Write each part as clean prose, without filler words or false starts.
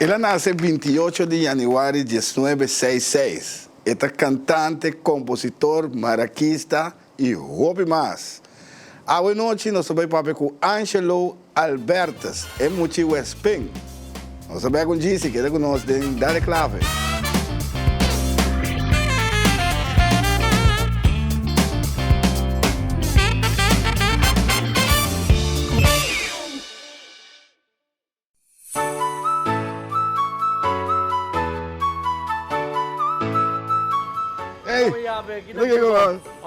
Ela nasce 28 de janeiro de 1966. É cantante, compositor, maraquista e hobby mais. Hoje noite nós vamos falar com Angelo Albertas. É muito espem. Nós vamos com Gissi, que é com nós, Dale Clave.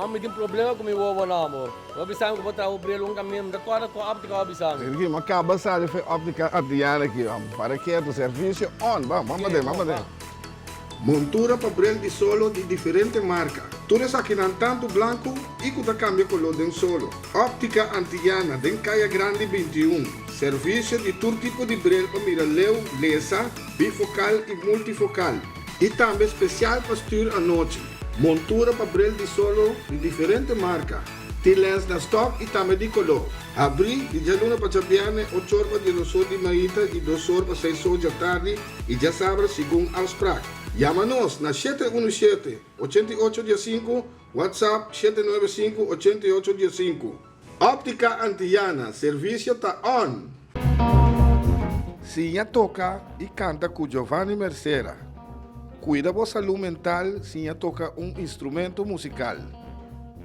May din problema kung may wawala mo. Wabisahan ko ba tayo brilong kami, dakwara ko apti ka wabisahan. Aqui, uma cabeçada foi óptica Adriana aqui, para que o serviço on, vamos ver. Montura papel de solo de diferente marca. Tudo isso aqui não tanto branco e que cambia color de solo. Óptica Antiana, den Caia Grande 21. Serviço de todo tipo de brilho para miraleu, lesa, bifocal e multifocal. E também especial para estudar à noite. Montura papel de solo de diferente marca. Tem lens na stock e também de color. Abri de jaluna para chapiane, 8 horas de 2 horas de manhã e 2 horas para 6 horas da tarde e já sabe segundo Ausprak. Chama-nos na 717-8815, WhatsApp 795-8815. Óptica Antiana, serviço está on. Sinha toca e canta com Giovanni Mercera. Cuida da saúde mental, Sinha toca instrumento musical.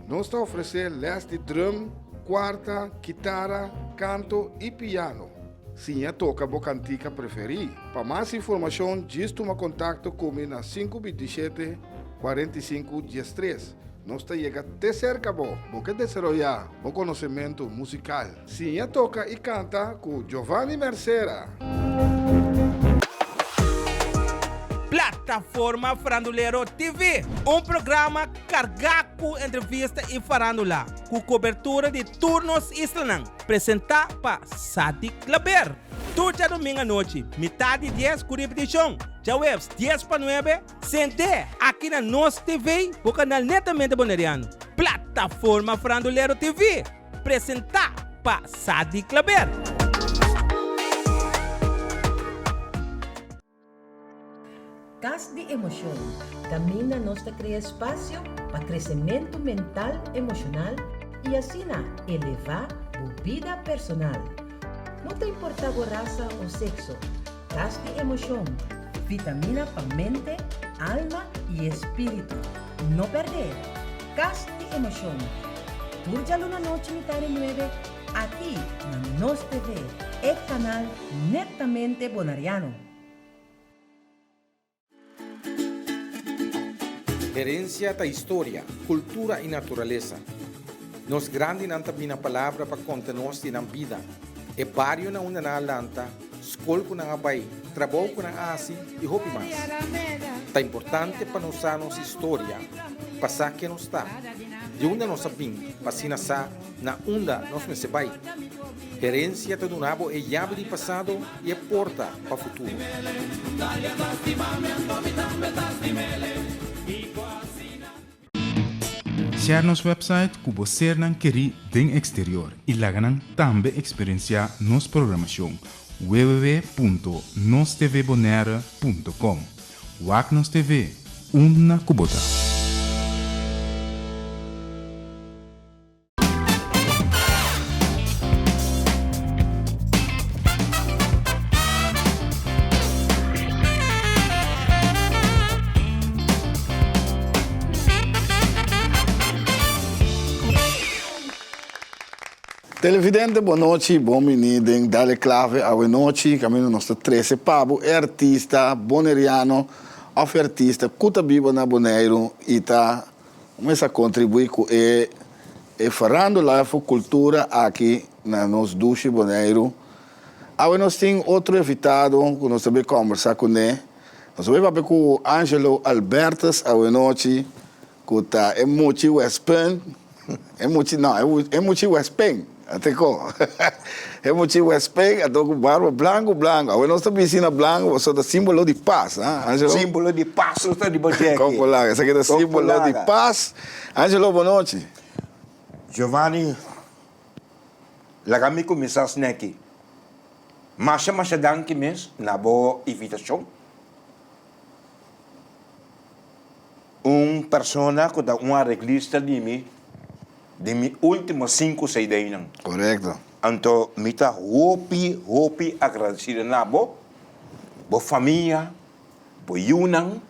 Nós está oferecendo les de drum, quarta, guitarra, canto e piano. Sinha toca a cantica preferida. Para mais informação, diz toma contato comigo na 527-45-13. Nós está chegando até cerca, porque desarrollar o conhecimento musical. Sinha toca e canta com Giovanni Mercera. Plataforma Farandulero TV, programa carregado com entrevista e farandula, com cobertura de turnos islanan, apresentado por Sadi Claber. Toda domingo à noite, metade 10 com repetição, já webs 10 para 9, sente aqui na nossa TV, o canal Netamente Boneriano. Plataforma Farandulero TV, apresentado por Sadi Claber. Cas de emoção. Camina nossa cria espaço para crescimento mental, emocional e assim elevar a vida personal. Não te importa a raça ou sexo. Cas de emoção. Vitamina para mente, alma e espírito. Não perder. Cas de emoção. Turjalo na noite metade 9 aqui na Nos TV, e canal Netamente Bonariano. Herencia da história, cultura e natureza. Nos grande também a palavra para contar-nos na vida. E barrio na una na lanta, escola com na abai, trabalho com na asi e roupa mais. É importante para nós a nossa história, passar que nos está. De onde nós sabemos, passina sa na onda nós não se vai. Herência do nabo é chave de passado e é porta para o futuro. Share nos website que você não quer den exterior e lá também experienciar nos programação www.nostvbonera.com. WAC Nos TV, uma cubota. Televidente, boa noite, bom menino, Dale Clave, boa noite, caminho nosso 13 Pabo, é artista, boneriano, ofertista, cuta biba na Boneiro, e tá, começa a contribuir com e farando lá a cultura aqui na nos duche Boneiro. Agora nós temos outro invitado, que nós vamos conversar com ele, nós vamos falar com o Angelo Albertas, boa noite, que tá, é muito Espanha, é muito Espanha. Até com é motivo respeito, estou com barba branco. Agora nós estamos piscina branco, você é símbolo de paz, Angelo? Símbolo de paz, você está de boteco. Copolaga, esse aqui é símbolo de paz. Angelo, boa noite. Giovanni, la kami começar aqui. Mas danke mes na boa invitação. Persona que dá uma reglista de mim últimos 5 6 Correcto. Então, me tá hopi agradecido na bo família, bo Yunnan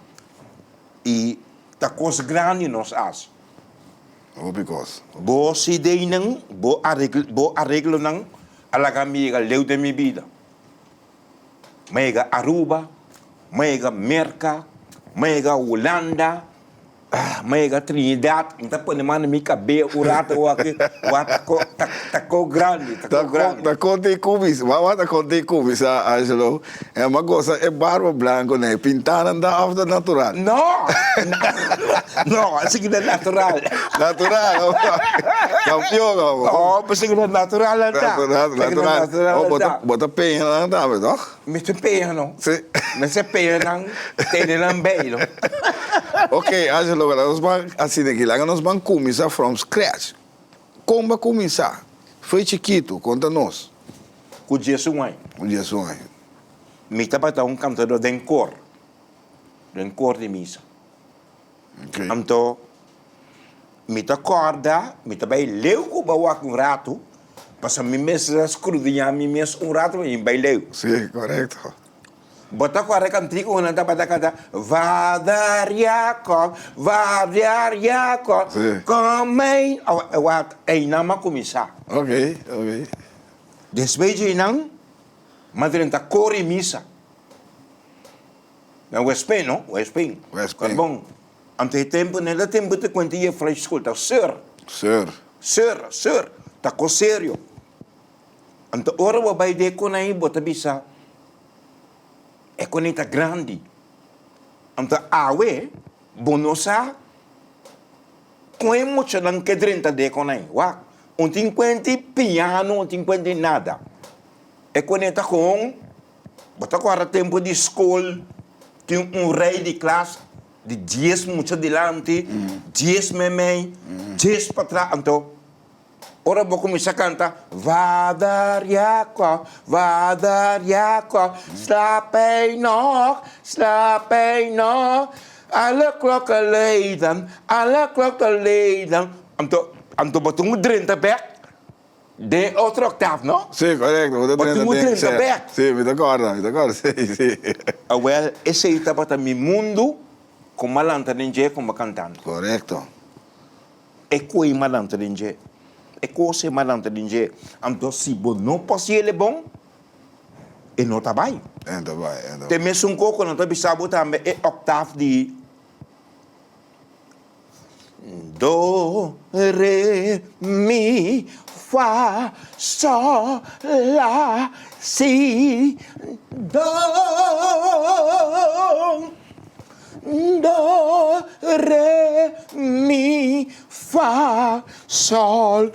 e tá coisa grande nos as. Opicos. Bo sidei nang, bo arreglo nang alaga miga leu de mi vida. Mega Aruba, mega Merca, mega Holanda, mega Trinidad. Então, pode mandar mi cabelo, o rato, o aqui, taco grande, taco grande. Da conte cubis, da conte cubis, Angelo. É uma coisa, é barba branco, né? Pintada da after natural. No, assim que é natural. Natural, campeão, Oh, mas que é natural, natural. Oh, bota penha lá, tá, mas não? Me te pena, não? Sim. Mas se pena, tem um beijo. Ok, Angelo, nós vamos, assim, aqui, lá nós vamos começar from scratch. Como vai começar? Foi chiquito, conta-nos. Com o Jesus, mãe. Um dia sonho. Me estava um cantador de cor de missa. Ok. Então, me acorda, me também leu com o baú com rato, passa me mesmo escrudinhar, me mesmo rato e bem leu. Sim, correto. Bota com a cantigo, quando estava da casa, Vadar Jacob, Sim. comem, aí não vai começar. Ok. Depois de não, mas ele está cor e missa. É o Espanha, não? O Espanha. Bom, ante tempo, nele tempo, te quantia falei, escuta, Sir, está com sério. Então, ora, o bai de com aí, bota bisa, é com ele grande. Então, awe, bonosa, com emoção não que drenta de com aí, wak. Um 50 piano, um 50 nada. É quando está com, bota agora tempo de escola, tem rei de classe, de 10 muito delante, 10 memei, 10 para trás. Então, ora vou começar a cantar, Vadar Jacob, slapei nog, alle klokken leiden. Então, botou um 30 back, de outra octava, não? Sim, correto. Sim, me acordo, sim. Well, esse aí estava também mundo com malanta de como cantando. Correto. É coi malanta de é coisa malanta de então se não pode ele bom, e não tá bem. Então vai. Tem mesmo um coco não tá bisabo também é octava de do, re, mi, fa, sol, la, si, do, re, mi, fa, sol,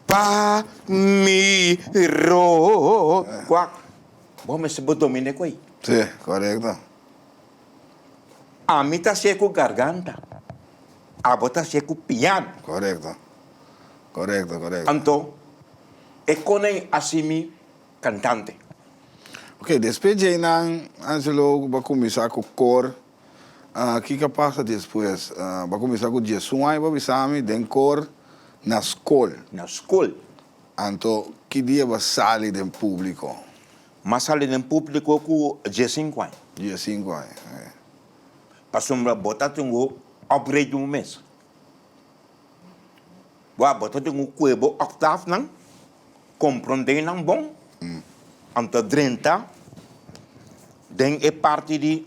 pa, mi, ro. Quack. Vamos se domine qua. Sim, correto. A mim tá seco garganta. A bota seco piano. Correto. Então, é com assim cantante. Ok, depois de Angelo vai começar com o cor. O que passa depois? Vai começar com o dia sonho, vai saber, tem cor na escola. Então, que dia vai sair do público? Mas sair do público com dia 5 anos. Dia 5 anos. Passou uma bota um upgrade um mês. Boa bota um cuebo octavo não, compreender não bom. Então 30 tem é parte de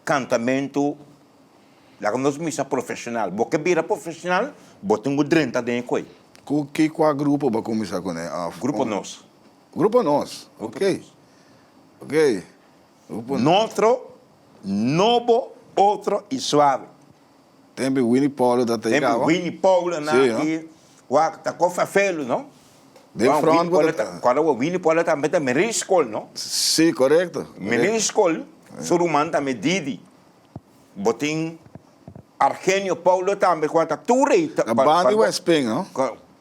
cantamento. Lá nós missa profissional. Porque vira profissional, bota um 30 tem coi. Qual grupo vai começar com ele? Grupo nós. Grupo nós. Ok. Grupo Noutro, novo, outro e suave. Tem o Winnie Paulo da Tem Teicava. o Winnie Paulo aqui. Tá com fafelo, não? De front, quando o Winnie Paulo também está na escola, não? Sim, correto. Na escola, Surumã também Didi. Botim Argênio Paulo também, quando está tudo aí. A banda é o Espanha, não?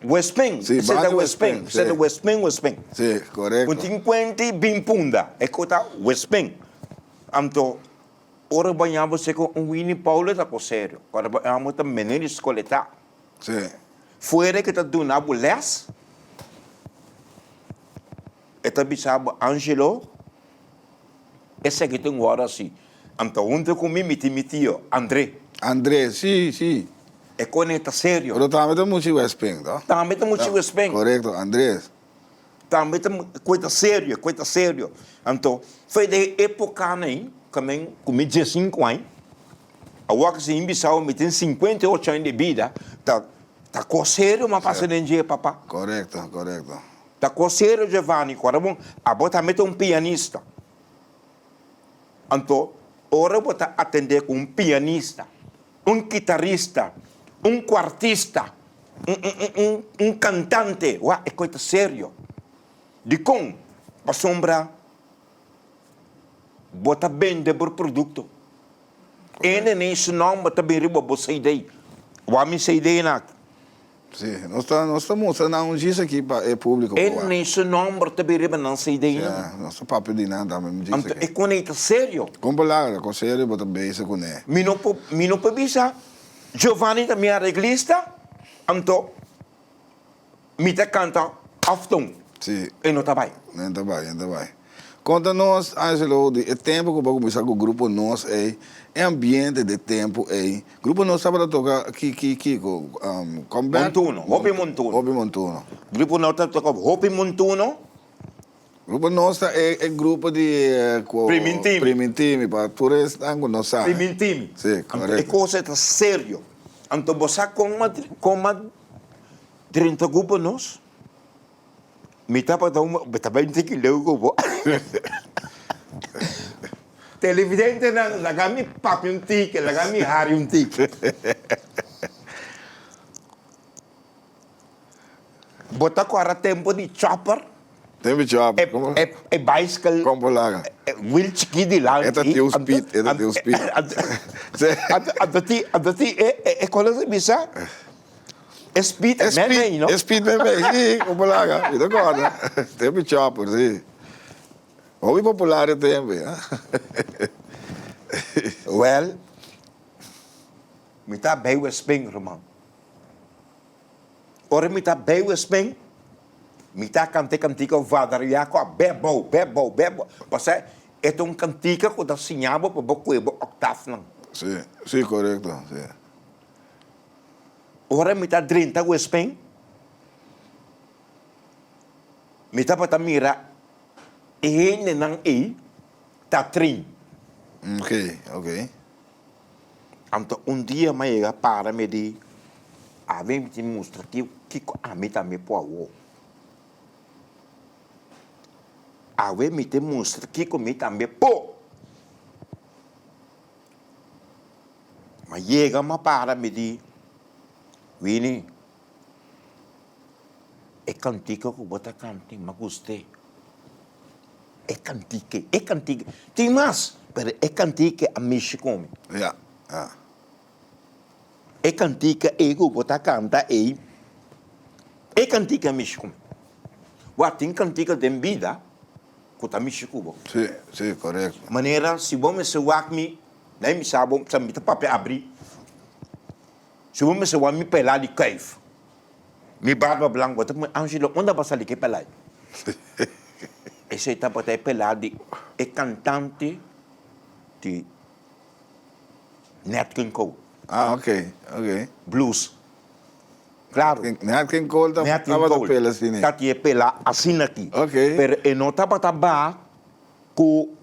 Westping. Sì, Siete Banco Westping. Westping, Siete sì. Westping. Sì, corretto. Con 50 bin punda. E kota Westping. Anto, ora banhava se com um Winnie Paulo da sério. Ora banhava ta menino escoleta. Sì. Fuera que ta donava les. E ta bisaba Angelo. Esse que tem hora assim. Anto, onde comi mitio, André. André, sì. E con eta sério. Ora también mucho Westping, ¿no? Também tem muito Westping. Correcto, Andrés. Também tem coisa sério. Então, foi de época aí, também, com 15 anos, a Waka se embissou, me tem 58 anos de vida, tá com sério, mas passa nem dia, papá. Correcto. Tá com sério, Giovanni, agora bom, a bota também um pianista. Então, ora bota atender com um pianista, um guitarrista, um quartista, um cantante, é coisa sério. De com, para sombra, bota vender por produto. Ene nem se não bota bem riba você ideia. O homem se ideia na. Sì, non sto mostrando un giro aqui para é público. Ene nem se não bota bem riba não se ideia. Ja, non sto papo di nada, ma mi Então, dice é com ele sério. Compra lá, com sério, bota beijo com ele. Mi non può bisa. Giovanni da mia reglista. Então, mi te canta afton. Sì, E não tá bem. ainda vai. Conta-nos, Angelo, o tempo que vamos começar com o grupo nós é ambiente de tempo é. Grupo nós estava a tocar aqui comeback. Hopi Montuno. Grupo nota toca Hopi Montuno. Grupo nós é grupo de Primintimi para todos que não sabem. Primintimi. Sì, corretto. E cosa è serio. Anto bosa con 30 grupos nos. Mi tapa da un 20 kilo go. Televidente la gami papi un tic, la gami hari un tic. Bota agora tempo di chopper. Tempo job. E bicycle. Compra lá. Will chiqui di là. Etta teu speed. Adati e quello che mi sa. Speed, no? Speed bem, sì, compra lá. Mi ricordo. Tempo job, sì. Hobby popolare tempo, Well, mi tá bem o Spring, Roman. Ora mi tá bem o Spring, mi tá cantica vadaria com a bebo. Você é um cantica que dá sinal para bocuê, octavo não. Sì, corretto, sì. Ora mi tá 30 o Spring, mi tá para mira e não tá 30. Ok. Então, dia mais chega para me dizer, a mim te mostra que a mim também pode. A mim te mostra que comigo também pode. Mas chega mais para me dizer, Winnie, é cantiga que você canta, mas gostei. É cantiga. Tem mais, mas é cantiga a mim se come. Ja. É cantiga ego botar canta e é cantiga miscum. What tem cantiga de vida que tá miscubo. Sì, corretto. Maneira se vamos se wak mi, nem me sabe, se me tá papel abrir. Se vamos se wak mi pelar de cave. Mi barba blanca, botar Angelo, onde passa ali que pelar? Esse tá botar pelar de é cantante de Nat King Cole. Ah, ok. Blues. Claro. Nat King Cole estava da pela assim. Tá aqui pela assim aqui. Ok. Pero e não tá para com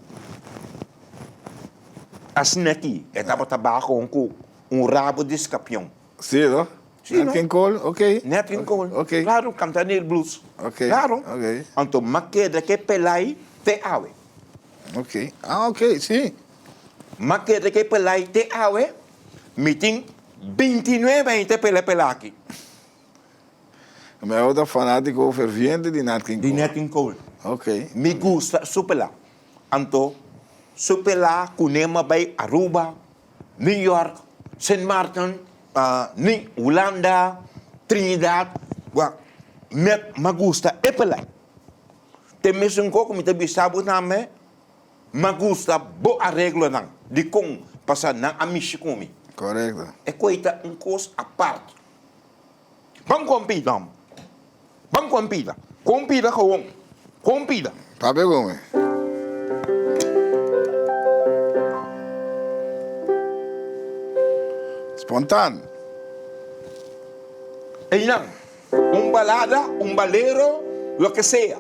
assim aqui. É tá para com um rabo de escapião. Sì, no? Sì, Nat King Cole, ok. Nat King Cole. Ok. Claro, cantando blues. Ok. Claro. Ok. Então, maqueda que pelai te awe. Ok. Ah, ok, sì. Maqueda que pelai te awe. Meeting 29 gente pela aqui. Ma è un fanatico ferviente di Nat King De Cole. Nat King Cole. Ok. Me gusta super lá. Então, super lá, Cunema Bay, Aruba, New York, St. Martin, Holanda, Trinidad, me gusta epelay. Te mesmo ko kung itabi sabot namin, me gusta bo arreglo nang. Di kong pasa nang amishi kumi. Correcto. E coita un cos a parte. Bang compita. Bang compita. Compita gewoon. Compita. Papi come? Spontan. E não. Balada, balero, lo que sea.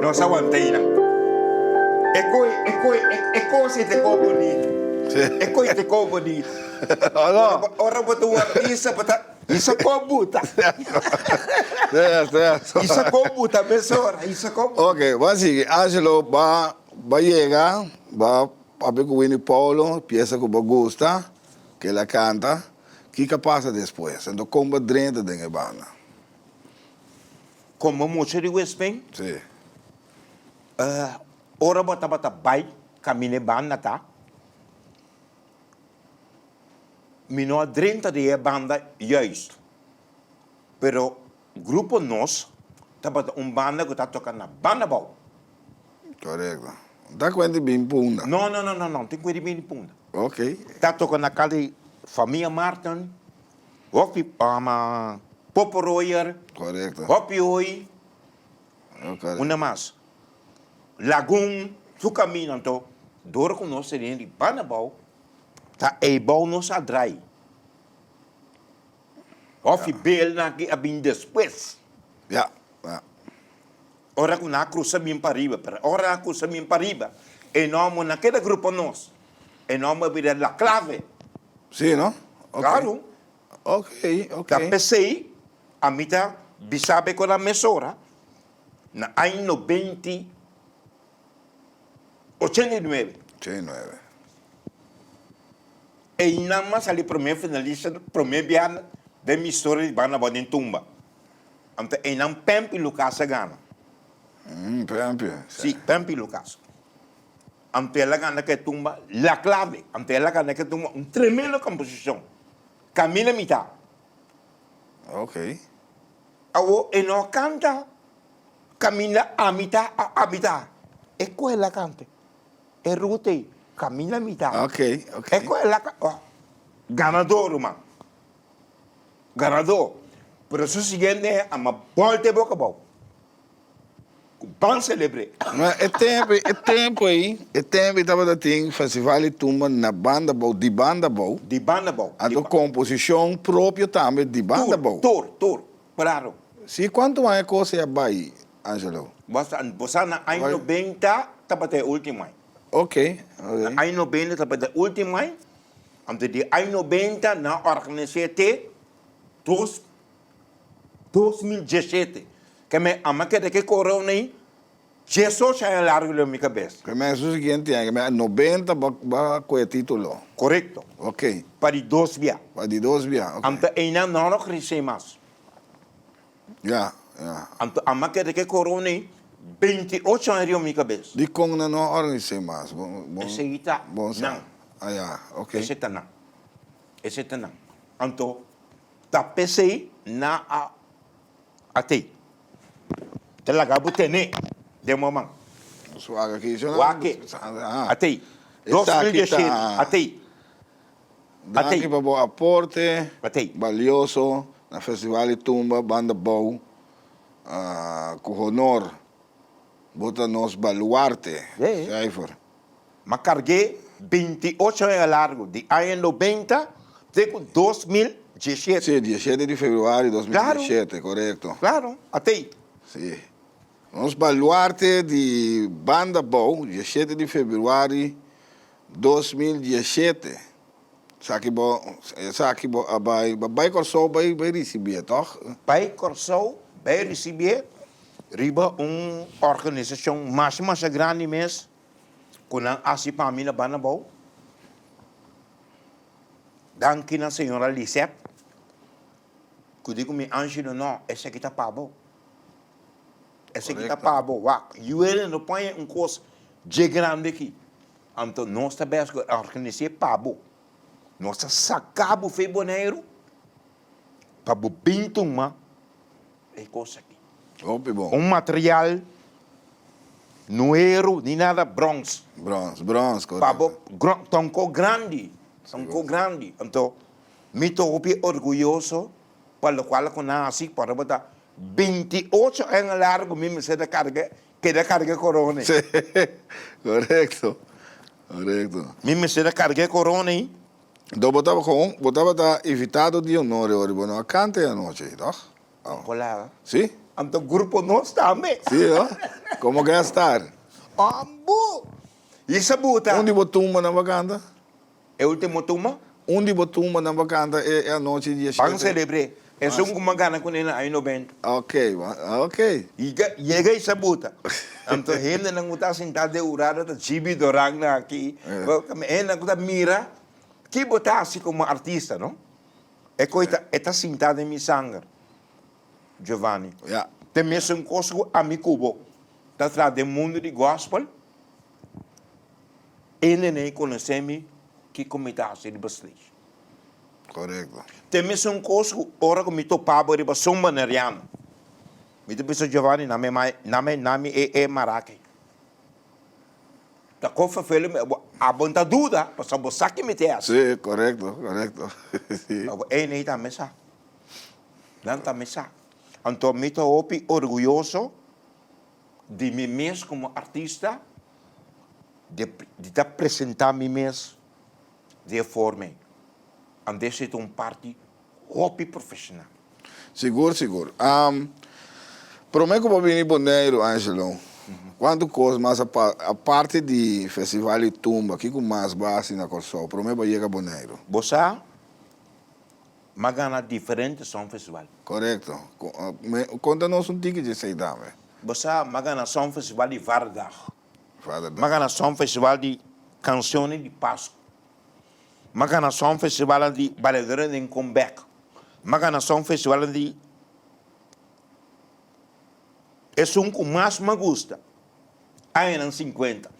Nos aguantei na. Eko si te ko bonito. Eko te ko bonito. Ora botu isa pata isa ko buta. Isa ko buta mesora, isa ko. Ok, va a seguir. Angelo va a llegar, va a ver con Winnie Paulo, pieza que me gusta, que la canta. ¿Qué pasa después? Entonces, ¿cómo drena de la banda? Como mucho de Westbank, Sí. ora bata bai, camine banda ta. Mino drenta de banda juist. Pero grupo nos, tabata banda que está tocando na banda bau. Correcto. ¿Da cuenta bien punda? No, tem que ir bem punda. Ok. Está tocando na casa família Martin, Hopi Popo Royer, Correcto. Hopi Oi, Okay. uma mais. Lagoon, su caminho, então, door com nós seria de Banabau, tá e bau nos adrai. Hopi bel na que abin depois. Ja. Ja. Ora com na cruza bem para riba, ora na cruza bem para riba. E nome naquele grupo nós. E nome vira la clave. Sí, ¿no? Okay. Claro. Ok, ok. Que pensei, a mim tá bisabe com a mesora, na ano 89. 89. E nada mais ali primeiro finalista, primeiro biano de minha história de Bana Bodin Tumba. Então, e não Pempi Lucas gana. Pempi. Sim, Pempi Lucas. Então, ela gana que tumba, la clave. Então, ela gana que tumba, tremenda composição. Camila mitad. Ok. Awo, e não canta, camina a mitad, a mitad. E quella canta. E rute, camina a mitad. Ok, ok. E quella canta. Ganador, man. Ganador. Por isso, o seguinte é, a uma volta boca bom. Bom celebre. Mas é tempo aí, estava da ting festival e tumba na banda bom, de banda bom. De banda bom. A tua composição própria também de banda bom. Tour, claro. Se quanto mais coisa é aí, Angelo? Você na ano 90, tá para ter último ano. Ok. Ano 90, tá para ter último ano. Então, de ano 90, na organização 2017. Que me ama que de que corona aí, Jesus é largo na minha cabeça. Começa o seguinte ano, que 90 vai com o título. Correto. Ok. Para 2 via. Vai de 2 via. Então, ainda não cresce mais. Já. Então, ama que de que corona aí, 28 anos na minha cabeça. De como não organizei mais. Esse aí tá. Bom, Não. Ah, já. Ok. Esse tá não. Esse tá não. Então, tá pensei na até. Talaga butene de momento. Suaga aqui, já. Wake. Ah. Até. 2017. Até. Danke para o aporte Até. valioso na Festival de Tumba, Banda Bow, com honor, bota nos baluarte, Cijfer. Mas carguei 28 anos largo, de ano 90 até 2017. 17. Sì, 17 di febbraio 2017, corretto. Claro, até. Sì. Nos baluarte di Banda Bow, 17 di febbraio 2017. Saki bo abai corso bai receber, toch? Bij Corso, bij receber, riba organisação mais grande mês, com a asipamina banabou. Danke na senhora Lisette. Kudigo mi Angelo não, esse aqui tá pabo. Esse aqui tá pabo, wak. Ele não põe coisa de grande aqui. Então nós também organizar pabo. Nós sacamos feboneiro para o pintuma é coisa aqui. Ope bom. Material nuero, nem nada bronze. Bronze, corretto. Pabo tonco grande. Então, me estou orgulhoso para o qual eu nasci para botar 28 anos largo, me se da carga, que da carga corona. Sì, corretto. Me se da carga corona aí. Dopo botava da invitato di onore ora, buono accanto a noce, toch? Oh. Colega. Sì? Então, grupo nós também. Sì, oh? Come che star? Ambo! E essa buta? Onde botumba na vacanda? É o último turma? Onde botumba na vacanda é a noite de Vamos celebrar. É só uma gana com ele aí no bento. Ok. E chega essa buta. Então, ele não está sentado de urada, está chibi do ragna aqui. Ele não está mira. Que botar assim como artista, não? É coisa, está sentado em minha sangue. Giovanni. Yeah. Tem mesmo coisa a mi cubo. Está atrás do mundo de gospel. Ele nem conhece-me que comitasse de bastante. Corretto. Tem mesmo coisa ora que me topava de São Baneriano. Me pensa Giovanni, nome é Maraque. Da cofa fele a bonta dúvida, para você que me tem. Sì, corretto. Sì. É nem tá mesa. Não tá mesa. Então me estou orgulhoso de mim mesmo como artista, de apresentar mim mesmo de forma. Antes de parte hobby profissional. Sicuro. Per me come vieni boneiro, Angelo. Quando coisa mais a parte di festival di tumba, que com mais base na Corso, per me vai chegar boneiro. Você magana diferente som festival. Corretto. Conta-nos ticket de sei dame. Você magana som festival de Vardag. Father, Magana som festival de canções de Páscoa. Magana som festival de baladeira de comeback. Magana som festival de é um que mais me gusta. Aí em 50.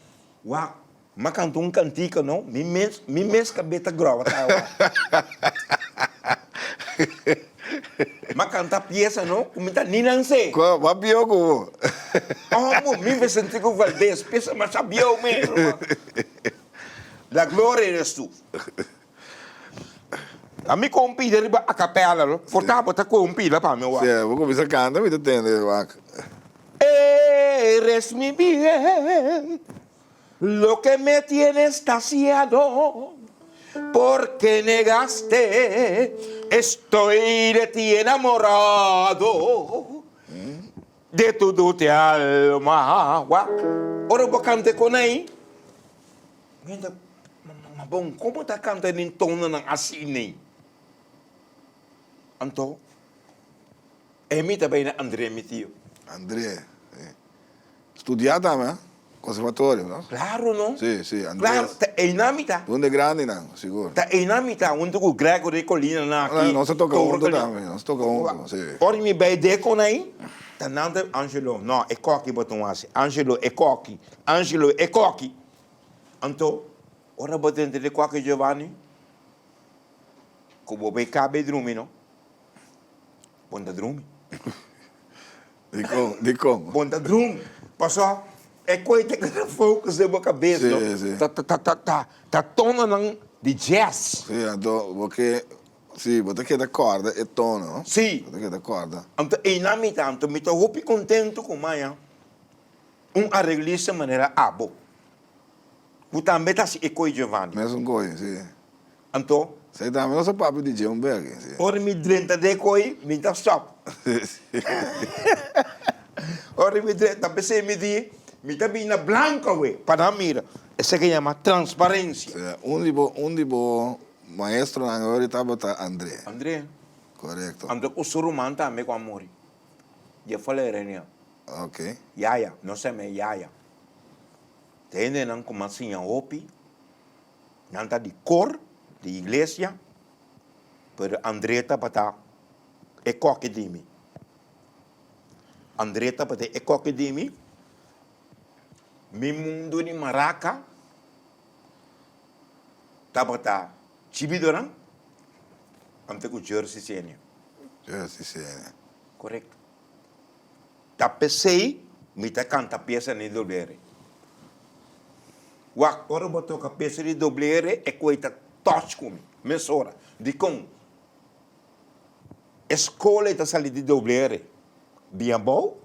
Uau, mas canto cantico não, me mes cabeça grova tá. Mas canta peça não, como tá nem não sei. Vai pior como. Oh, me vê sentir com Valdez, peça mas sabia o mesmo. La glória eres tu. A mim compida a capela, não? Portava tá compida para meu. Sì, vou começar a cantar, me entende, Eres mi bien, lo que me tienes saciado, porque negaste, estoy de ti enamorado, de tu dulce alma. Ora vou cantar com aí. Mas bom, como está cantando em tom assim nem? Então, é mi também André mi tio. André. Studiata me? Conservatorio, no? Claro, não? Sì, André. Claro, é inamita. Onde grande, não, sicuro. Tá inamita, onde o Greco de Colina na aqui. Non si tocca molto também, non si tocca molto, sì. Ora mi vai de con aí. Tá nada Angelo, não, é coque botam assim. Angelo é coque. Então, ora botam de coque Giovanni. Como vai cabe drumi, não? Bonda drumi. Di come? Bonda drum. Passou. É coisa que focus de boca cabeça. Sì. Tá tona de jazz. Sì, perché sì, perché d'accordo e tono, no? Sì. Perché d'accordo. Então, e na minha tanto, me estou muito contente com Maia. Arreglista maneira abo. O também está se ecoe Giovanni. Mesmo coisa, sì. Então, Sei também nosso papo DJ Umberg. Ora mi drenta de coi, mi ta stop. Ora mi drenta, pensei mi ta bina blanca, we. Para mira, essa que chama transparência. Um tipo maestro agora estava André. André, Correto. André o suruman também com amor. Já falei, Renia. Ok. Yaya, não sei me Yaya. Tem não como assim a opi, não tá de cor, de igreja, pero André tá para é coque de mim. André tá para é coque de mim. Mi mundo de maraca, tá para chibidoran, ante com jersey sênia. Jersey sênia. Correto. Tá pensei, me tá canta peça nem doblere. Wak, ora botou a peça de doblere é coisa touch comigo, mesora. De com escola está sali de doblere, bem bom,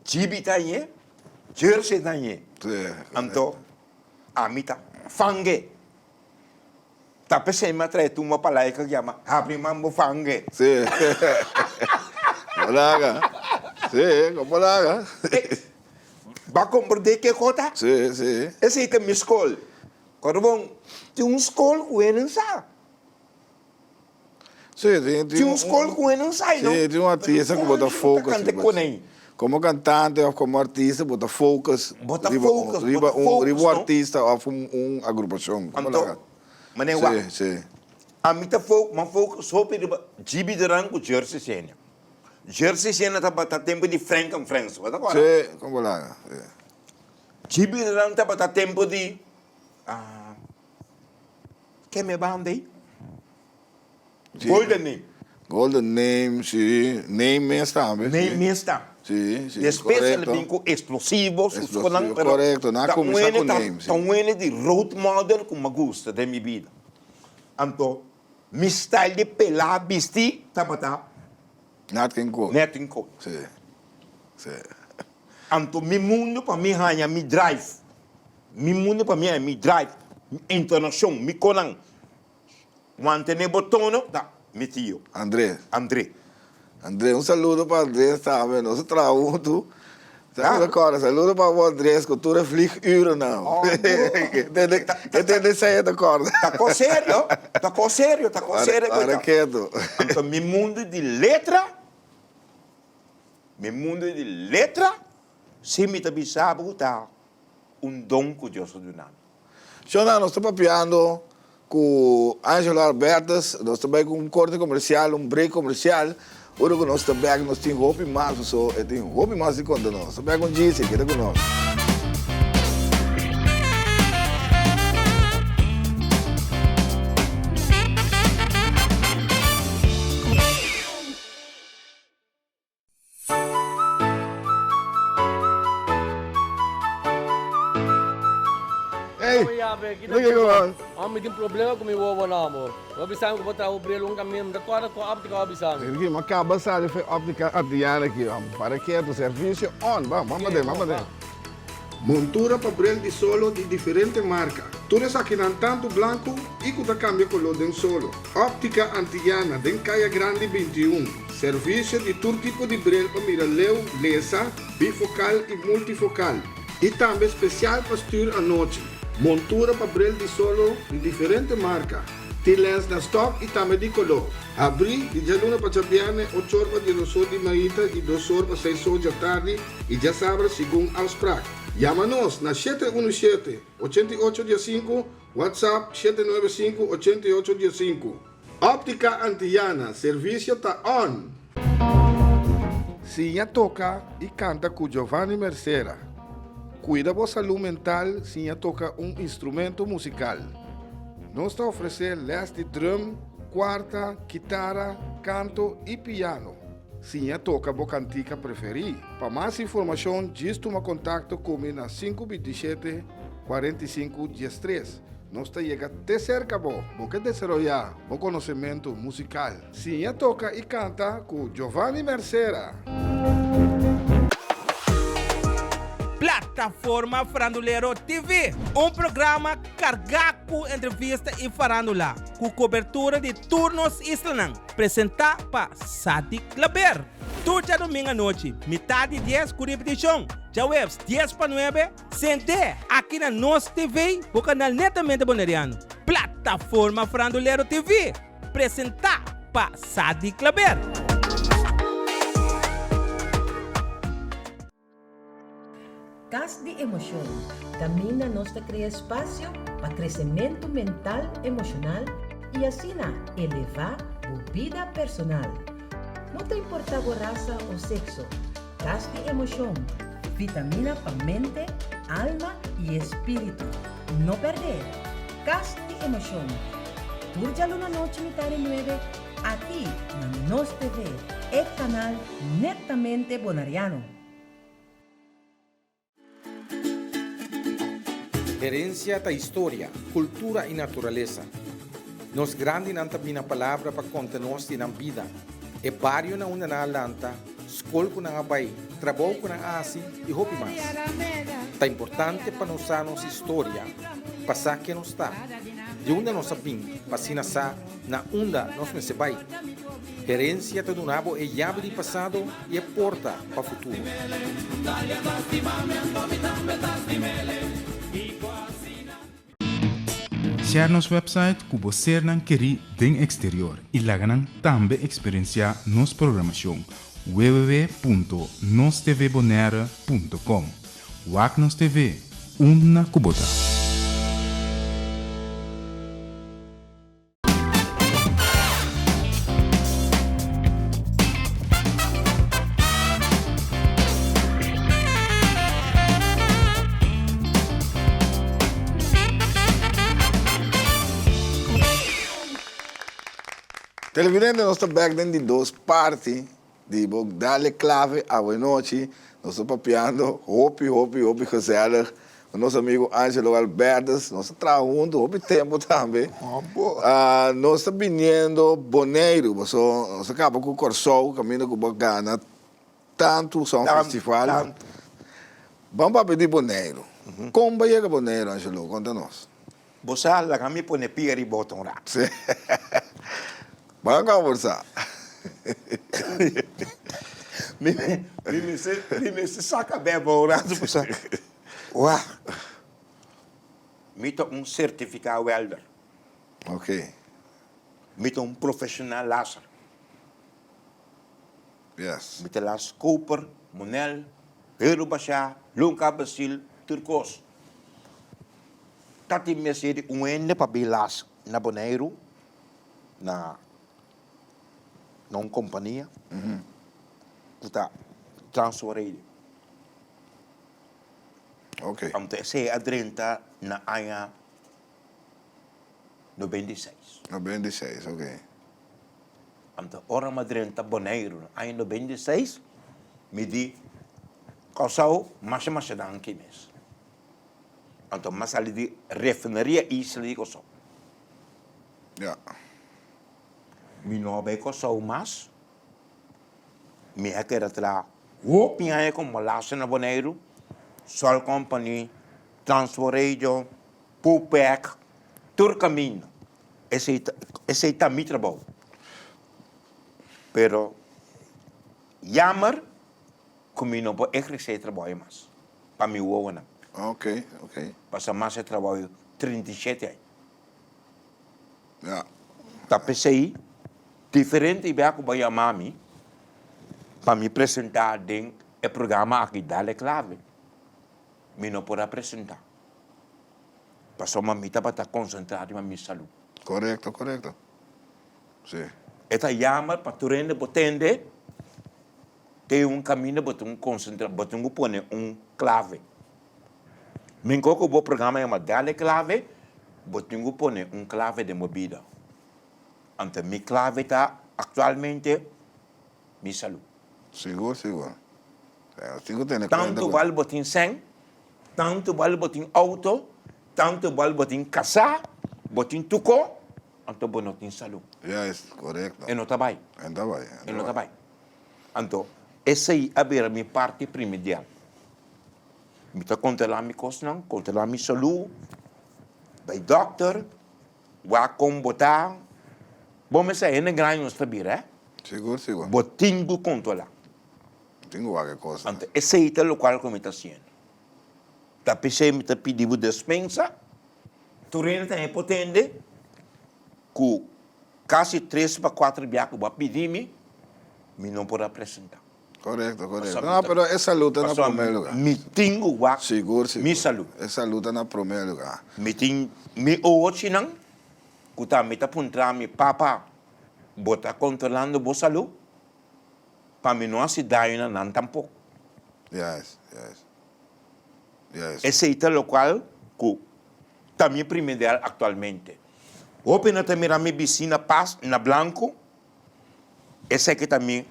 chibi tá aí, jersey tá aí. Então, a mim tá fangue. Tá pensei me atrai tu uma palavra que chama abre mambo fangue. Sim. Olaga. Sim, como olaga. Vai compreender que coisa? Sim, sim. Esse é que minha escola. Quando vão, tem uma escola que não sai. Sim, Tem uma escola que não sai, não? Sim, tem um artista que bota focus. Canta Como cantante ou como artista, bota focus. Bota focus, Riba bota focus, um não? artista ou uma agrupação. Como olaga. Então, mas não é Sim, sim. a mim tá focus só para Gibi de rango Jersey Sênia. Jersey Sênia tá tempo de Frank and Friends, tá agora? Sim, como olaga. Gibi de rango tá tempo de que me banda aí? Golden Name. Golden Name, sim. Name mesmo também. Name mesmo. Sim, sim. Especialmente bem com explosivos. Explosivo, correto. Não começar com name. Então, de road model que me gusta da minha vida. Então, meu style de pelar, vestir, tá para Nothing cool. netting code. Sim. Sim. Então, meu mundo para mim é meu drive. Meu mundo para mim é meu drive. Internação, meu conan. Mantener botão, tá, meu tio. André. André, um saludo para André, sabe? Nós trabalhamos tu. Sabe agora? Saludo para o André, que tu é vlieguren não. Entende sair da corda. Tá com sério? Para quieto. Então, meu mundo de letra, se me também sabe, tá dom que Deus do nada. Shona, nós estamos papiando com Angelo Albertas, nós estamos com um corte comercial, um break comercial. Ora que nós também nós temos roupa mais, só tem roupa mais de conta nós. Também com Gise, que é com nós. Kami tem problema com o namo. Wabisang ko bota o brilong kami da tua óptica wabisang. Aqui, mas acaba sabe foi óptica Adriana aqui, para que o serviço on, vamos ver. Montura papel de solo de diferente marca. Todas aqui não tanto branco e que cambia color de solo. Óptica Antillana, den Caia Grande 21. Serviço de todo tipo de brilho para miraleu, lesa, bifocal e multifocal. E também especial para stuur à noite. Montura papel de solo de diferente marca. Tem lens na stock e também de color. Abri de jaluna para chapiane, 8 horas de 2 horas de manhã e 2 horas para 6 horas da tarde e já sabe segundo afspraak. Llama-nos na 717-8815, WhatsApp 795-8815. Óptica Antillana, serviço tá on. Sinha toca e canta com Giovanni Mercera. Cuida da saúde mental, Sinha toca instrumento musical. Nós está oferecendo les de drum, quarta, guitarra, canto e piano. Sinha toca a cantica preferida. Para mais informação, diz toma contato comigo na 527-45-13. Nós está chegando até cerca, porque desarrollar bom conhecimento musical. Sinha toca e canta com Giovanni Mercera. Plat Plataforma Farandulero TV, um programa carregado com entrevista e farandula, com cobertura de turnos islanang, apresentado para Sati Claber. Todo domingo à noite, metade 10 com repetição, já webs 10 para 9, sente aqui na nossa TV, o canal Netamente Boneriano. Plataforma Farandulero TV, apresentado para Sati Claber. Cas de emoção. Camina nos cria espaço para crescimento mental, emocional e assim elevar a vida personal. Não te importa a raça ou sexo. Cas de emoção. Vitamina para mente, alma e espírito. Não perder. Cas de emoção. Turjalo na noite metade 9, aqui na Nos TV, o canal Netamente Bonariano. Herencia da história, cultura e natureza. Nos grande também a palavra para contar-nos na vida. É barrio na una na lanta, escola com na abai, trabalho com na asi e hopi mais. É importante para nós nossa história, passar que nos está. De onde nós sabemos, passina sa na onda nós não se vai. Herencia do nabo é chave de passado e é porta para o futuro. Share nos website que você não quer den exterior e lá também experienciar nos programação www.nostvbonaire.com. WAC Nos TV, uma kubota. Televidente, nós estamos dentro de duas partes de Dale Clave à noite. Nós estamos papiando, hopi, José, o nosso amigo Ângelo Albertas. Nós estamos trabalhando, hopi tempo também. Nós estamos vindo Boneiro, nós acabamos com o Corsol, caminho com o Bacana, tanto são festival. Vamos para pedir Boneiro. Como vai chegar Boneiro, Ângelo? Conta-nos. Você lá kami pone pia de botão lá. Vamos conversar. Me se saca bem borrado por ça. Uau. Me to certificado welder. Ok. Me to profissional laser. Yes. Me te las Cooper, Monel, Herubasha, Lunca Basil, Turcos. Tati me se de ende para bilas na Boneiro na non companhia. Kuta transferir. Ok. Ante se adrenta na aya 96. 96, ok. Ante ora madrenta Boneiro na aya 96 me di causau mas dan kimes. Ante mas ali di refineria isla di causau. Ja. Mi no be causau mas mi aquela tra o pinha como laça na Boneiro. Sol Company, Transforadio, Pupec, Turcamino. Esse é meu trabalho. Pero, jammer, como não vou exercer trabalho mais. Para mim, o ano. Ok. Passa mais trabalho 37 anos. Ja. Tá pensei, diferente de que vai chamar mim, para me apresentar dentro do programa aqui, Dale Clave. Me não pode apresentar. Passou uma mita para estar concentrado na minha saúde. Correto. Sim. Esta chama para tu rende potente, tem caminho para tu concentrar, para tu pôr clave. Me encontro o programa é uma Dale Clave, para tu pôr clave de minha vida. Então, minha clave está atualmente minha saúde. Seguro. Tanto vale botar 100, tanto vale botar auto, tanto vale botar casa, botar tuco, então botar saúde. Ja, is correto. E não está bem. Ainda vai. E não está bem. Então, essa aí é a minha parte primordial. Mita controlar mi kosnang, controlar mi saúde. Bij dokter, waar kom botar. Bom, mas é na grande nos tabir, eh? Seguro. Botingo controlar. Tenho qualquer coisa. Ante esse é o local que me está sendo. Da PC me está pedindo despensa. Turina tem potente. Com quase 3 para 4 biacos para pedir-me, me não pode apresentar. Correto. Passamos Não, mas essa luta na Passou primeiro lugar. Me tenho o Seguro. me saúde. Essa luta na primeiro lugar. Me tenho, me hoje não. Kuta me está apontando me papa. Bota controlando a saúde. Para mim não acidar não tampouco. Yes. Esse é o local que também é primordial atualmente. Opena também a minha vizinha paz na blanco. Esse aqui também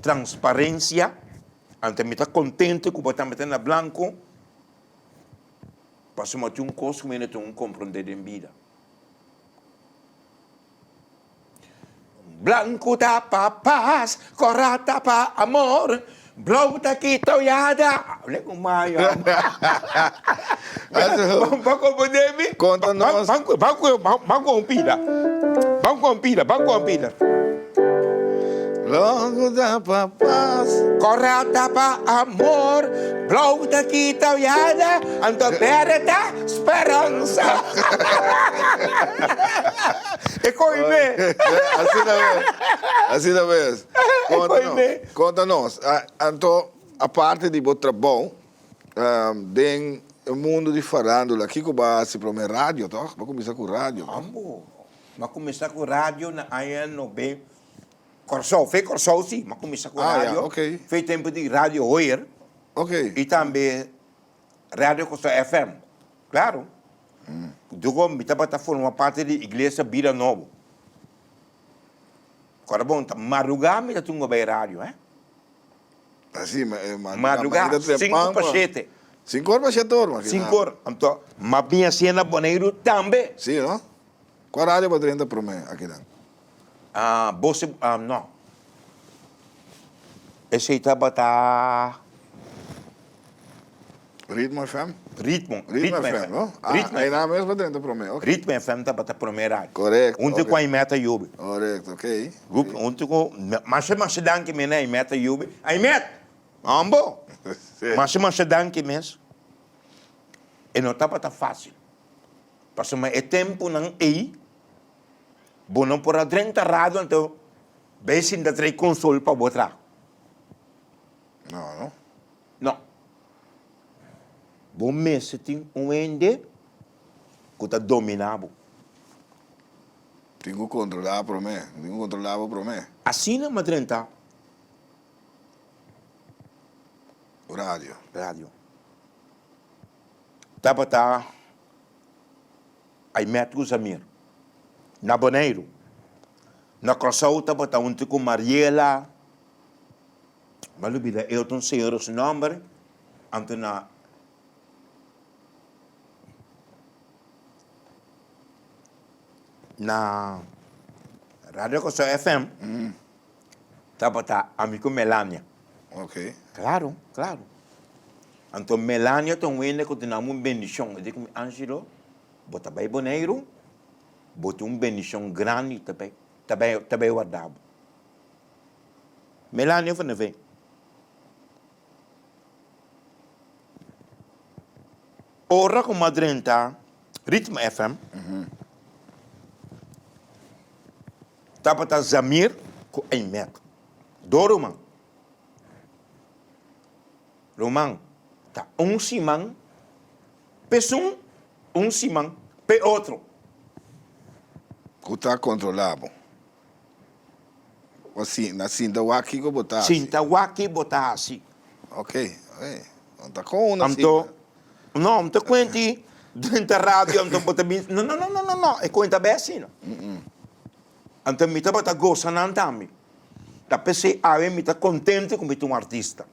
transparência. Ante me está contente que botar me na blanco. Para somar um costo que me não compreender em vida. Blanco tapa paz, cora tapa amor. Blow kita yada. Olha como maior. Banco podemi. Conta nós. Banco pila. Logo da papás. Cora tapa amor. Blow kita yada. Anto perda esperança. E coime. Assim da vez. Conta-nos. Então, a parte de Botrabão, tem o mundo de farándola. Aqui que vai se promer rádio, tá? Vai começar com rádio. Ambo. Mas começar com rádio na AN9. Corsol sim, mas começar com rádio. Yeah, ok. Fez tempo de rádio hoje. Ok. E também rádio Corsol FM. Claro. Dugo me estava formando parte da igreja Vila Nova. Agora bom, madrugada me está bem rádio, eh? Assim, Madrugada, 5 para 7. 5 horas para 7 horas. 5 horas. Então, mas minha cena boneiro também. Sim, não? Qual rádio para 30 promer aqui não? Você, não. Esse estava tá Ritmo FM? Ritmo FM, não? Aí não mesmo para 30 promer, ok. Ritmo FM estava tá primeiro rádio. Correto. Onde com a meta Yubi. Correto, ok. Grupo, onde com, mas dan que me na meta Yubi. Aí meta. Ambo. Mas dan que mesmo. E não estava tá fácil. Porque é tempo não aí. Bom, não por a 30 rádio, então, bem sim da 3 console para botar. Não. Não. Bom mês tem ende que está dominado. Tenho que controlar promer. Tenho que controlar o promer. Assim na madrenta. O rádio. Tava tá. Aí mete o Zamir. Na Boneiro. Na Crossau tava tá onde com Mariela. Malubida, eu tenho senhor o nome. Anto na Rádio Costa FM. Tava tá amigo Melania. Ok. Claro. Então, Melania tem um continuamos bendição. Eu digo, Angelo, bota bem Boneiro, bota bendição grande também guardado. Melania foi vem. Ora com Madrenta, Ritmo FM, tava tá Zamir com Aimet. Roman, tá simão, pessoa, simão, pe outro. Que está controlado. Assim, na cinta waki que botar. Cinta waki botar assim. Ok. Não está com uma cinta. Não te conti, dentro da rádio, então botar não, é conta bem assim. Então, me tá botar gosta não também. Da PC, me tá contente como um artista.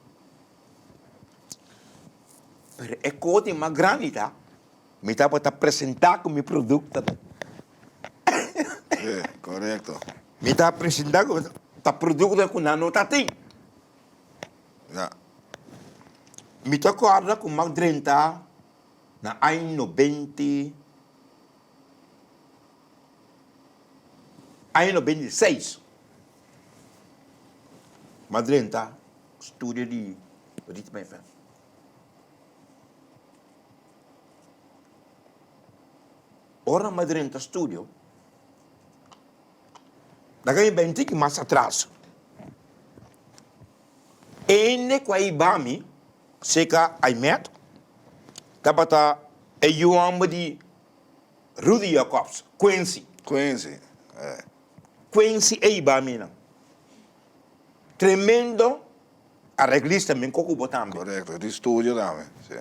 Mas é coisa mais grande, tá? Me tá botar apresentar como produto. Correto. Me tá apresentar como produto que não tá tem. Me acorda com Mag 30 na ano 90. Ano 96. Mag 30, estúdio de Ritmo FM. Ora Mag 30 estúdio. Dagay 20 que mais atrás. Ene kwa ibami, seka ay met, tapata e yuamba di Rudy Jacobs, Quincy. Quincy. Quincy e ibami na. Tremendo arreglista men koku botambe. Correcto, di studio dame. Sì.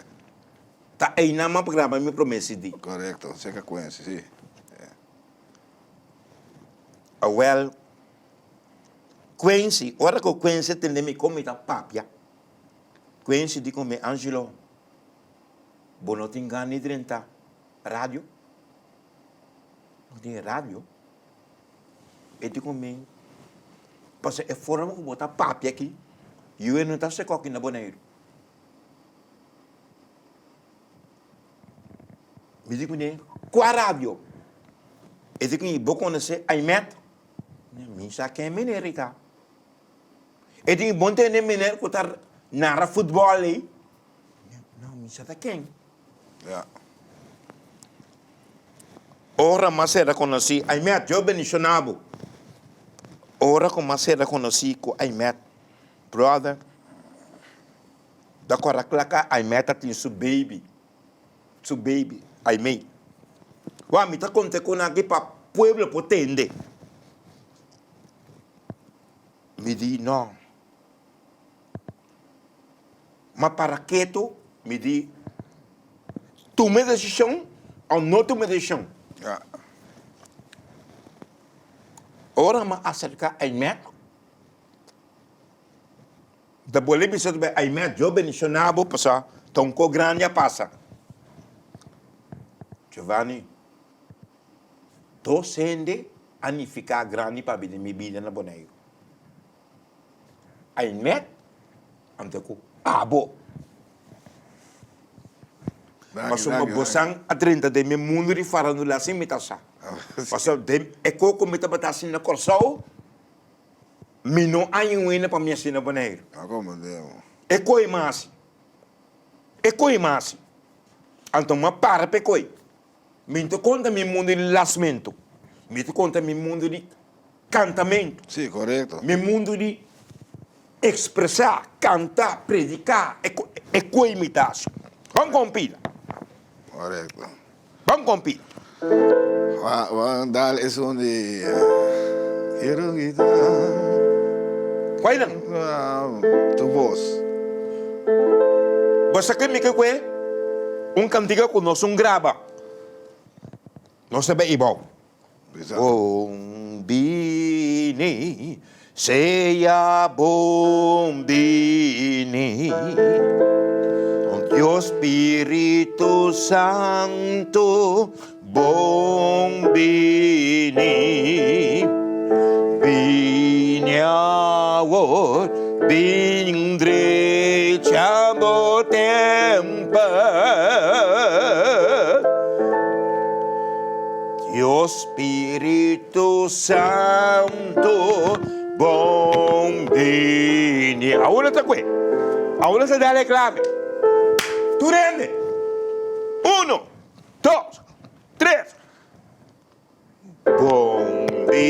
Ta e nama programa mi promessi di. Correcto, seka Quincy, sì. Well, Quincy, ora che Quincy tende mi come ta papia. Quincy di come Angelo. Bonotingani 30 radio. Di radio. E di come passa e forma che bota papia aqui. Io non ta se coque na boneiro. Mi dico ne, qua radio. E dico ni bocone se ai met. Mi sa che è menerita. E di bonte ne mener kutar nara football lì. No, mi sa da quem? Ja. Ora mas era conosci, ai met, eu benissonavo. Ora com mas era conosci com ai met. Brother. Da cora claca ai met atin su baby. Su baby, ai mei. Wa mi ta conte con aqui pa pueblo potente. Me di no. Ma para que tu me di tome decisão ou não tome decisão? Ja. Ora ma acerca ai met. Da boleh bisa tu ai met jo benissonabo passa tonco grande a passa. Giovanni. To sende ani ficar grande para bide mi bide na boneiro. Ai met anteku abo. Mas uma bosang a 30 de me mundo de farandula assim me tassa. Pasal dem eko ko me tabata assim na corsau. Me não há wina para minha sina boneiro. Ah, como Deus. Eko e masi. Eko e masi. Então uma para pecoi. Me te conta mi mundo de lasmento. Me te conta mi mundo de cantamento. Sì, corretto. Mi mundo de expressar, cantar, predicar, é co-imitação. Vamos compila. Corretto. Vamos compila. Dal è un di... Quiero quitar... Qual é? Tu voz. Você quer me que cantiga com nós grava. Não se vê igual. Esatto. Bombini, seja bombini. O Espírito Santo, bombini. Vinhawor, vindre chamo tempo. O Espírito Santo, bombini. Ahora está qui. Ahora se da la clave. Tu rende. 1, 2, 3. Bombini,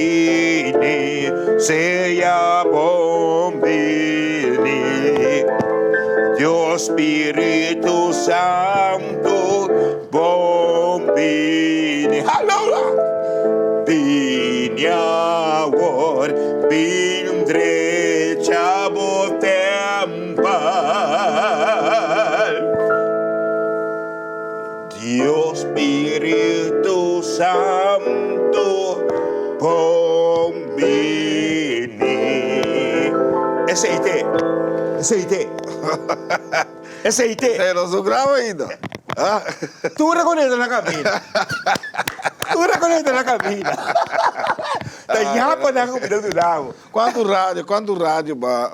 seja bombini. O Espírito Santo, bombini. Allora! Vinhawor, vindre chamo tempo. Dio Spirito Santo, bombini. Esse aí te. Lo so grave ainda. Ah? Tu reconhece na cabina. Tanhapa na cabina do lago. Quanto rádio ba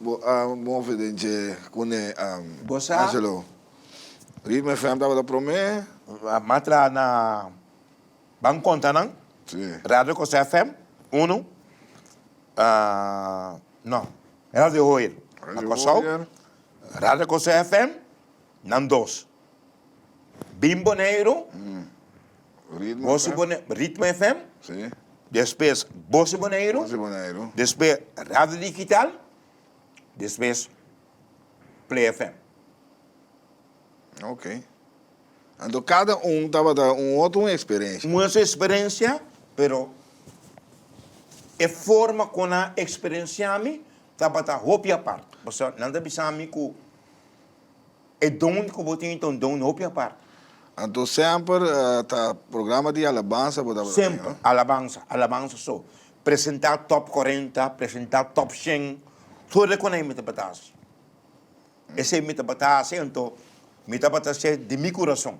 Move de kune Bossa? Angelo. Ritmo FM tava da promé. Matra na Bang Conta, não? Sim. Radio Costa FM, 1. Não, Radio Hoyer. Na Costa. Radio Costa FM, não 2. Bimbo Negro, Ritmo Bossi FM. Ritmo FM, Sim. depois Bossi Boneiro, José Boneiro. depois Rádio Digital, depois Play FM. Ok. Então cada tava da outra experiência. Uma experiência, pero a forma como a experiência me estava a roupa a parte. Você não deve saber que é dom que você tem então dom roupa a parte. Então sempre tá programa de alabança, Sempre alabança só. Apresentar top 40, apresentar top 100, tudo é com a minha batata. Esse é minha batata, então minha batata é de meu coração.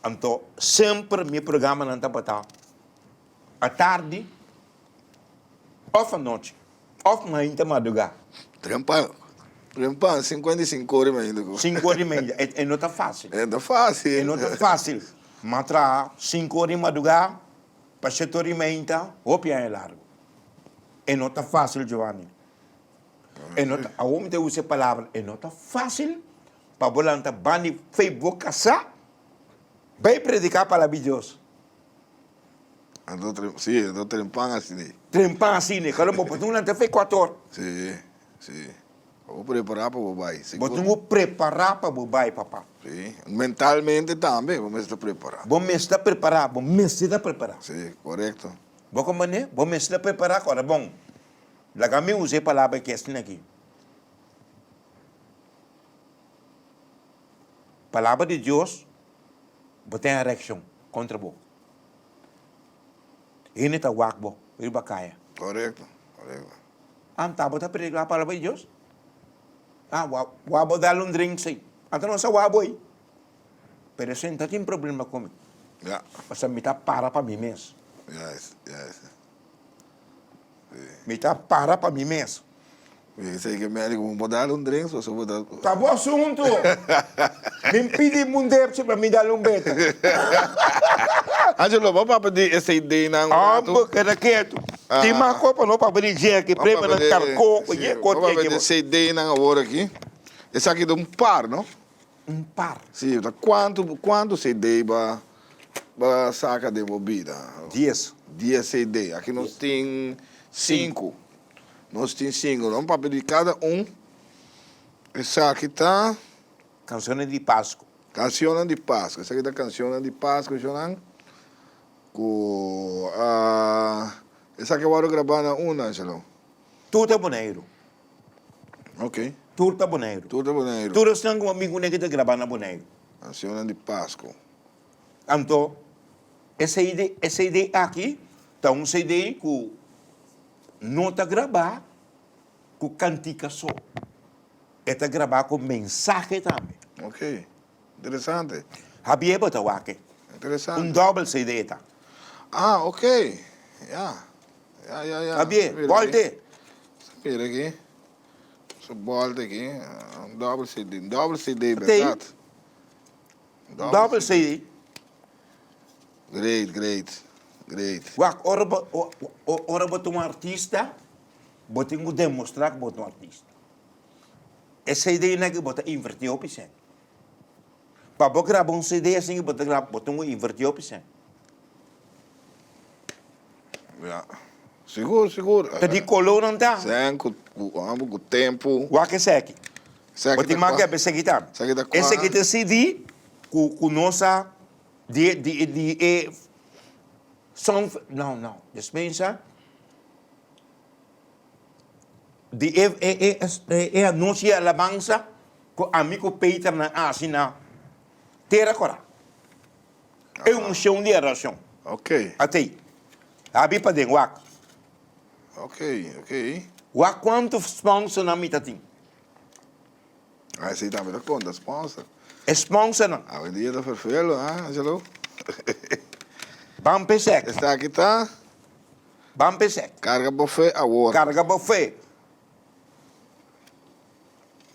Então sempre meu programa não está batata. À tarde, ou à noite, ou na madrugada. Trempa, 55 horas ainda. 5 horas e meia, é não está fácil. É da fácil. É não está fácil. Mas 5 horas de madrugada, para 7 horas e meia, o piano é largo. É não está fácil, Giovanni. É não está, a homem usa a palavra, é não está fácil, para voltar bani Facebook casar, vai predicar a palavra de Deus. Então trempang assim. Trempar assim, né? Quando você não está fez 4 horas. Sim, sim. Vou preparar para o babai. Você não preparar para o bai, papá. Sim. Mentalmente também, vamos estar preparados. Você está preparado, você está preparado. Sim, correto. Vou como né? Você está preparado agora, bom. Lá que eu usei a palavra que é aqui. Palavra de Deus, você tem a reação contra você. Ele está guapo, ele vai cair. Correto, correto. Tá, você pregar a palavra de Deus? Wabo dar drink sim. Então não só wabo aí. Pero isso não tem problema comigo. Yeah, Você me está para mim mesmo. yes. Me está para mim mesmo. Eu sei que o médico vou dar drink, só vou dar... Acabou o assunto. Me pedi mundeiro para me dar beta. Angelo, vamos pedir essa ideia na Queda quieto. Tem uma copa não para dizer que prema na carco. Vamos pedir essa ideia na hora aqui. Esse aqui é um par, não? Par. Sim, quanto se ideia para saca de bebida? 10. 10 CD. Aqui nós tem 5. Nós tem 5. Vamos pedir cada Esse aqui está... Canções de Páscoa. Canção de Páscoa. Essa aqui está canção de Páscoa, Jonan. Essa aqui eu vou gravar na Angelo. Tudo é boneiro. Ok. Tudo é boneiro. Tudo bonito. Tudo estão com amigo que está gravando boneiro. Canção de Páscoa. Então, essa ideia aqui, está um CD que não está gravado com cantica só. Está gravado com mensagem também. Ok. Interessante. Habia botado aqui. Interessante. Double CD tá. Ok. Yeah. Habia, volte. Espera aqui. Só volta aqui. Double CD. Double CD, Tem. verdade? Double CD. Great. Ora botar um artista, botar que demonstrar que botar um artista. Essa ideia é que botar invertir o piso. Para você gravar um CD assim, botar invertir o piso. Yeah. Seguro. Jadi colou não tá. Sem com o tempo. O que é aqui? Botar mais que é essa aqui tá. Esse aqui tem CD com nossa song não. Dispensa. Anuncia alabança com amigo Peter na assina. Terra cora. É um show de oração. Ok. Até. Abi para den wak. Ok. Wak quanto sponsor na mita tem? Aí você também dá conta, sponsor. Sponsor não. Ah, o dia tá perfeito, Angelo? Bam pesek. Esta aqui tá Bam pesek. Carga Buffet Award. Carga buffet.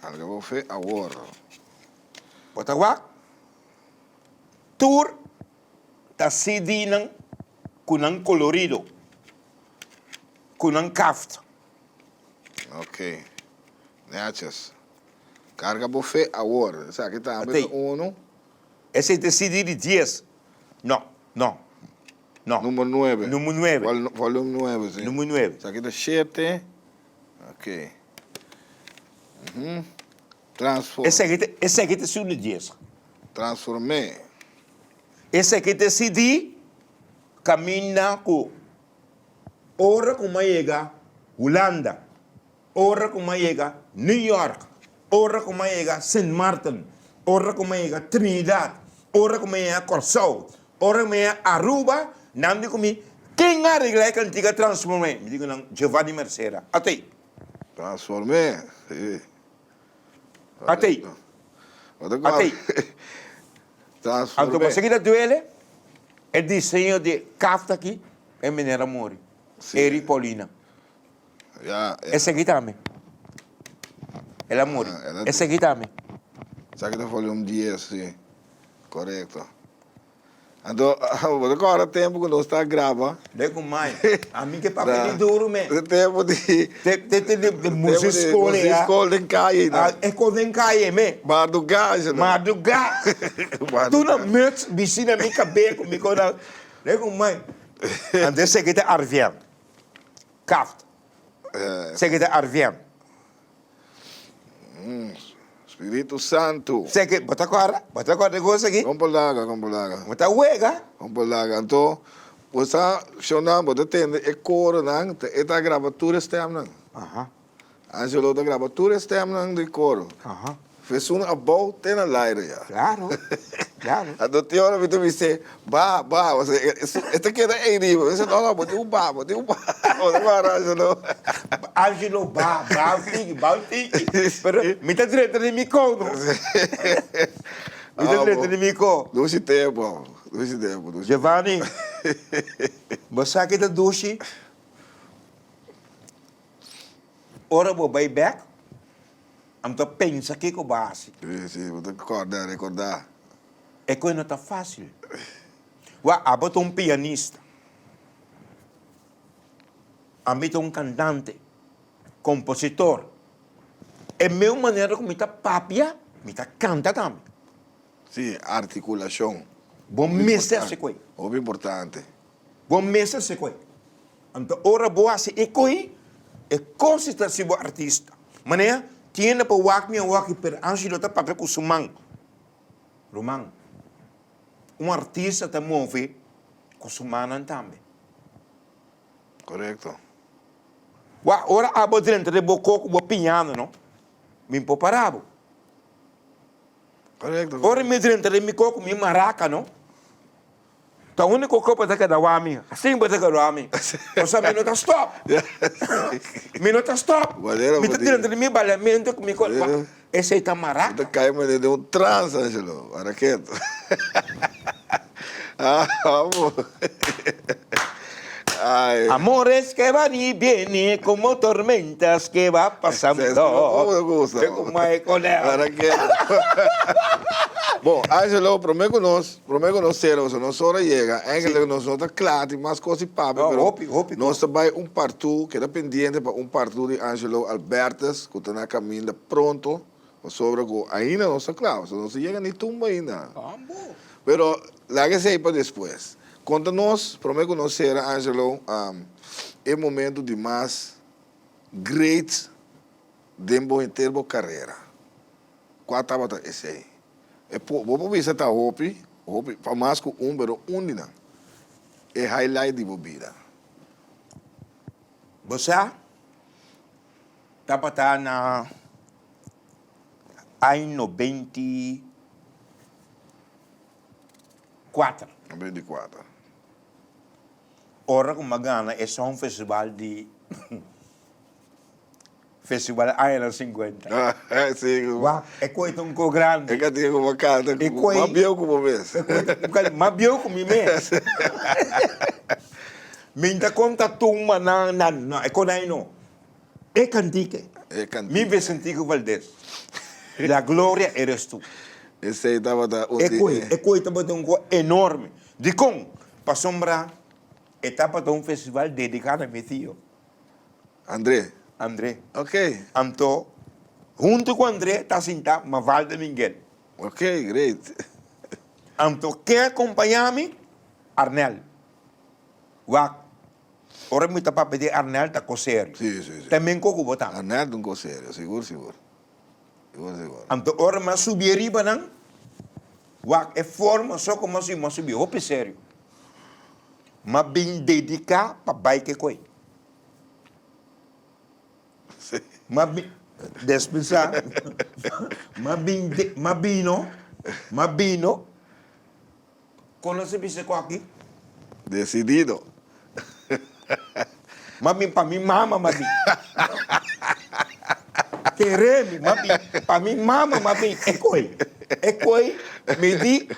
Alga bofe awor. Bota wak. Tour ta CD ng kunang colorido. Kunang kaft. Ok. Netjes. Carga bofe awor. Sa kita Atay. ambit uno. Ese es CD de 10. No. Número 9. Número 9. Volume 9, sim. Número 9. Sa kita 7. Ok. Ese aqui te sulle 10. Transformé. Esse aqui te CD caminha com ora como chega Holanda, ora como chega New York, ora como chega Saint Martin, ora como chega Trinidad, ora como chega Corsou, ora como chega Aruba, não digo me quem arregla que antiga transformei, me digo não Giovanni Mercera, até Transformé. Sí. até até então Transformé. você que da duele é desenho de Kafta aqui é Mineira Mori, Eri Paulina. Ja, Esse aqui também. Ela morre. ela- Esse aqui também. sa kita volume 10, sim. Correto. Então, agora tempo que nós está grava. Lego mais. A mim que papel de duro, me. Tempo de De música escola. escola em caia, né? É quando vem cair, me. Bar do gás, né? Madrugar. Bar Tu do não gás. metes bicina me cabelo comigo. Lego mais. And esse aqui é Arvian. Kaft. Esse aqui é Arvian. Espírito Santo. Esse aqui, bota agora negócio aqui. Compolaga. Bota uega. Compolaga. Então, você chama, você tem e coro, né? E tá gravatura stem, né? Aham. Angelo da gravatura stem, né? De coro. Aham. Fez um abou, tem na laire, já. Claro. Claro. A doutora me disse, você, esta aqui é Eiriba. Você não, botei um bar. Agora, Angelo. Angelo, baltique. Pero, me tá direito de mim, não. Me tá direito de mim, Doce tempo. Giovanni, você aqui da duche. Ora, vou vai back. Então, pensa aqui com base. Sim, vou recordar. É coisa não tá fácil. Abota um pianista. Abota um cantante. Compositor. É a mesma maneira como está papia, me tá canta também. Sim, articulação. Bom mestre se coi. Muito importante. Bom mestre se coi. Então, ora boa se e coi, é consideração do artista. Maneira, tiene para wak per Angelo tá papel com sumang. Romang. Artista tá move com sumanan também. Correto. Ora abo dentro de boco com o piano, não? Me parabo. Correto. Ora me dentro de mi coco mi maraca, não? Tá único copo da cada wami. Assim bota cada wami. O sa minuto stop. Minuto stop. Valeu, Me tá valeu. dentro de mi balamento com mi coco. Valeu. Esse aí tá maraca. Você cai de um trans, Angelo. Araqueto. Vamos. Ai. Amores que van y vienen como tormentas que va pasando. Me gusta. É como é com ela. Araqueto. Bom, Angelo, prometo nós sermos, nós hora chega, ainda nós não está claro, mais coisas papo, hopi. nós também partu, que era pendente para partu de Angelo Albertas, que está na caminho pronto, sobre que ainda não está claro, não se chega nem tumba ainda. Pero, lá que sei para depois. Conta-nos, prometo nós ser, Angelo, é momento de mais great tempo em termo carreira. Qual estava esse aí? Vou ver se está hopi, para mais que pero não. É highlight de bebida. Você tá para na ano 24. 24. Ora com Magana é só um festival de Festival Island 50. Sim. É coisa um pouco grande. É que tem uma carta, E coi- mas bem como vez. Mas viu comigo mesmo. Minta conta tumba na é com aí não. É cantique. cantiga. Mi Vicentico Valdés. La gloria eres tú. Esse aí estava da... Ecoi estava um enorme. De com, para sombra, etapa de um festival dedicado a meu tio, André. André. Ok. Então, junto com André, está sentado Mavalda Miguel. Ok, great. Então, quem acompanha-me? Arnel. Ora, me está para pedir Arnel da Cosério. Sim. Também com o botão. Arnaldo não sério, seguro. Então, ora, mas subir riba, não? É forma só como assim, mas subir, roupa sério. Mas bem dedicar para bike coi. Mas bem, despensar. Mas bem, quando você pensa com aqui, Decidido. mas bem para mim, mama, mas bem. Queremos, mas bem, para mim, mama, mas bem, é coi, me di,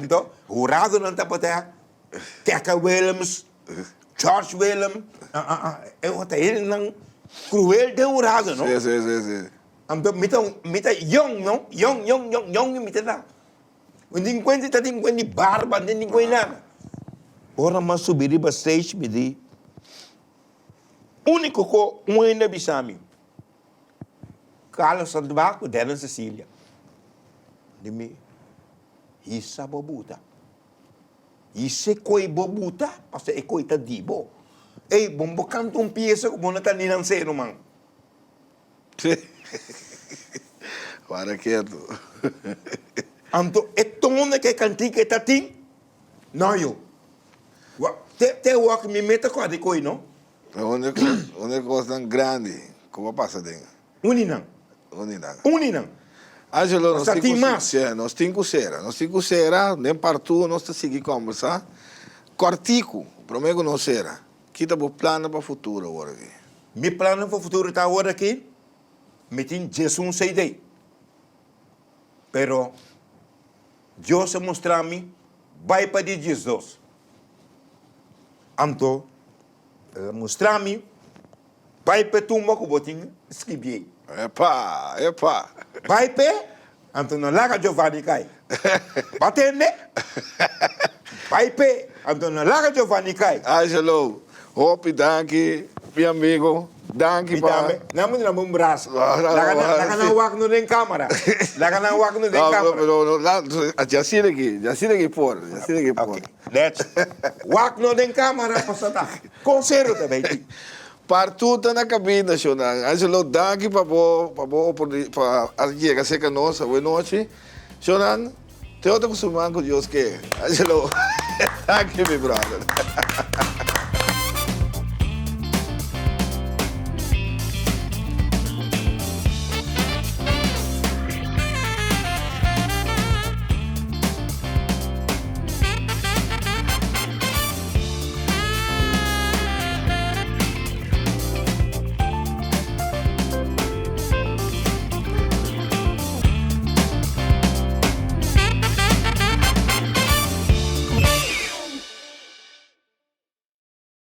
então, o Rado não está para ter, Teca Williams, George Williams, ele não, cruel de Rado, não? Sim. Então, me tá young, não? Young, me tá lá. Não encontra, barba, não encontra nada. Ora, mas subir para stage, me di, único que um ainda bisami, Carlos Sandoval, Dana Cecília. Dimi, isa bobuta. Ise koi bobuta, pasti e koi tadibo. Bombo canto un pieza como na taninan seno man. Sim. Para quieto. Anto, etone que cantique tatin, não eu. Te wak mi meta ko adi koi, no? A única coisa tão grande, como passa dentro? Uninan. Angelo, nós Sa ti mas. temos que ser, nem partiu, nós temos que seguir conversar. Cortico, prometo não será. Kita bo plano para o futuro agora aqui. Mi plano para o futuro está agora aqui. Me tin Jesus sei dei. Pero Deus se mostrar-me vai para de Jesus. Anto mostrar-me vai para tumba que botinho escrevi. Epa. Vai para anto não larga Giovanni cai. Batende. Vai para anto não larga Giovanni cai. Angelo, hope, danke, meu amigo. Danke para... Namun na mong braço. Laga na wak no den câmera. Laga na wak no den câmera. Já sei aqui por. Let's. Wak no den câmera pasata. Conselho também. Partuta na cabina, Shonan. Angelo, danke para chegar a nós, boa noite. Shonan, te outro com Deus que. Angelo, danke, meu brother.